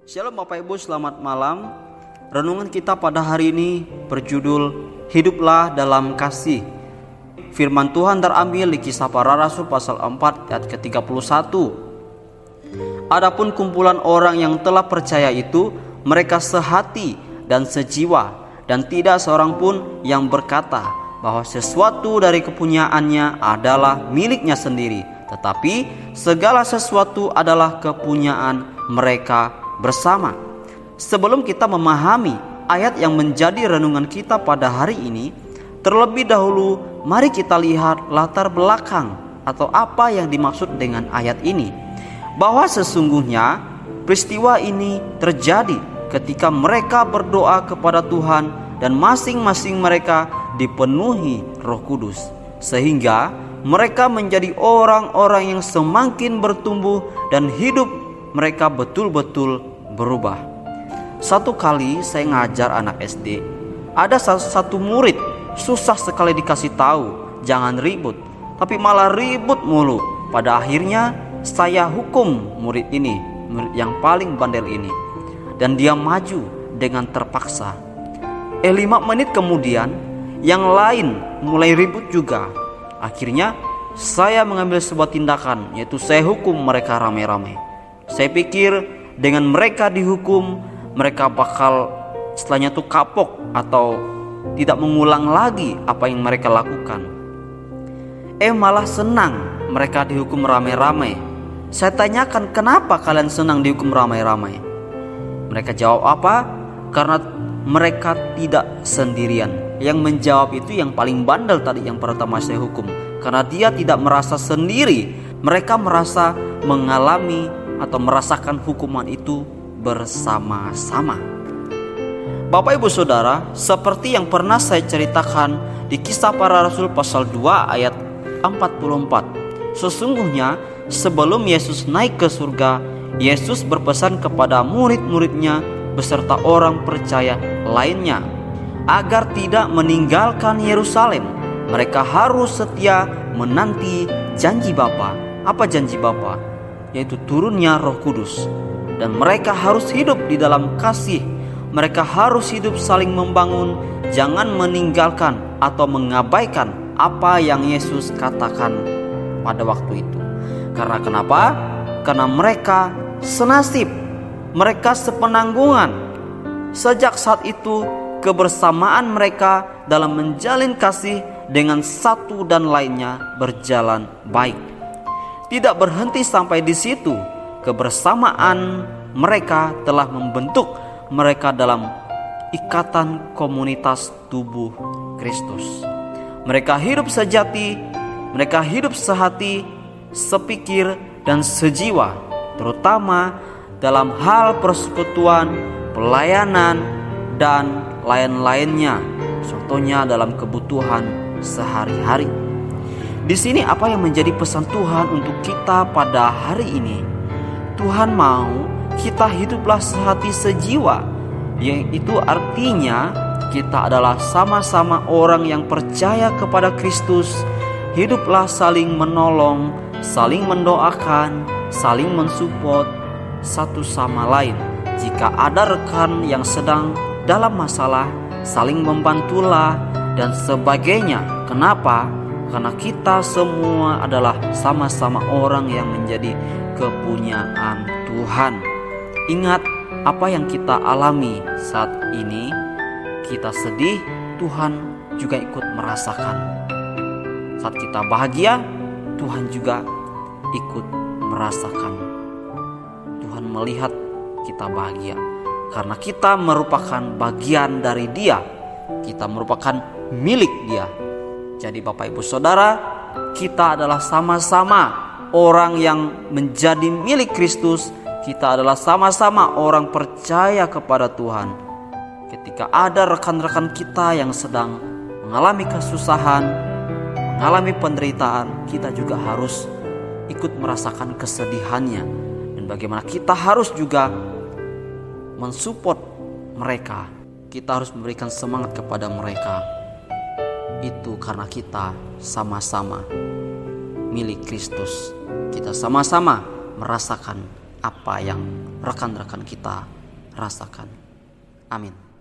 Shalom Bapak Ibu, selamat malam. Renungan kita pada hari ini berjudul Hiduplah dalam Kasih. Firman Tuhan terambil di Kisah Para Rasul pasal 4 ayat ke-31. Adapun kumpulan orang yang telah percaya itu, mereka sehati dan sejiwa, dan tidak seorang pun yang berkata bahwa sesuatu dari kepunyaannya adalah miliknya sendiri, tetapi segala sesuatu adalah kepunyaan mereka bersama. Sebelum kita memahami ayat yang menjadi renungan kita pada hari ini, terlebih dahulu mari kita lihat latar belakang atau apa yang dimaksud dengan ayat ini. Bahwa sesungguhnya peristiwa ini terjadi ketika mereka berdoa kepada Tuhan dan masing-masing mereka dipenuhi Roh Kudus, sehingga mereka menjadi orang-orang yang semakin bertumbuh dan hidup mereka betul-betul berubah. Satu kali saya ngajar anak SD, ada satu murid susah sekali dikasih tahu jangan ribut, tapi malah ribut mulu. Pada akhirnya saya hukum murid ini, murid yang paling bandel ini, dan dia maju dengan terpaksa. 5 menit kemudian yang lain mulai ribut juga. Akhirnya saya mengambil sebuah tindakan, yaitu saya hukum mereka rame-rame. Saya pikir dengan mereka dihukum, mereka bakal setelahnya tuh kapok atau tidak mengulang lagi apa yang mereka lakukan. Malah senang mereka dihukum rame-rame. Saya tanyakan, kenapa kalian senang dihukum rame-rame? Mereka jawab apa? Karena mereka tidak sendirian. Yang menjawab itu yang paling bandel tadi, yang pertama saya hukum. Karena dia tidak merasa sendiri, mereka merasa mengalami atau merasakan hukuman itu bersama-sama. Bapak Ibu Saudara, seperti yang pernah saya ceritakan di Kisah Para Rasul pasal 2 ayat 44. Sesungguhnya sebelum Yesus naik ke surga, Yesus berpesan kepada murid-muridnya beserta orang percaya lainnya agar tidak meninggalkan Yerusalem. Mereka harus setia menanti janji Bapa. Apa janji Bapa? Yaitu turunnya Roh Kudus. Dan mereka harus hidup di dalam kasih. Mereka harus hidup saling membangun, jangan meninggalkan atau mengabaikan apa yang Yesus katakan pada waktu itu. Karena kenapa? Karena mereka senasib, mereka sepenanggungan. Sejak saat itu kebersamaan mereka dalam menjalin kasih dengan satu dan lainnya berjalan baik. Tidak berhenti sampai di situ, kebersamaan mereka telah membentuk mereka dalam ikatan komunitas tubuh Kristus. Mereka hidup sejati, mereka hidup sehati, sepikir dan sejiwa, terutama dalam hal persekutuan, pelayanan, dan lain-lainnya. Contohnya dalam kebutuhan sehari-hari. Di sini apa yang menjadi pesan Tuhan untuk kita pada hari ini? Tuhan mau kita hiduplah sehati sejiwa, yaitu artinya kita adalah sama-sama orang yang percaya kepada Kristus. Hiduplah saling menolong, saling mendoakan, saling mensupport satu sama lain. Jika ada rekan yang sedang dalam masalah, saling membantulah dan sebagainya. Kenapa? Karena kita semua adalah sama-sama orang yang menjadi kepunyaan Tuhan. Ingat apa yang kita alami saat ini. Kita sedih, Tuhan juga ikut merasakan. Saat kita bahagia, Tuhan juga ikut merasakan. Tuhan melihat kita bahagia karena kita merupakan bagian dari Dia. Kita merupakan milik Dia. Jadi Bapak Ibu Saudara, kita adalah sama-sama orang yang menjadi milik Kristus. Kita adalah sama-sama orang percaya kepada Tuhan. Ketika ada rekan-rekan kita yang sedang mengalami kesusahan, mengalami penderitaan, kita juga harus ikut merasakan kesedihannya. Dan bagaimana kita harus juga mensupport mereka. Kita harus memberikan semangat kepada mereka. Itu karena kita sama-sama milik Kristus. Kita sama-sama merasakan apa yang rekan-rekan kita rasakan. Amin.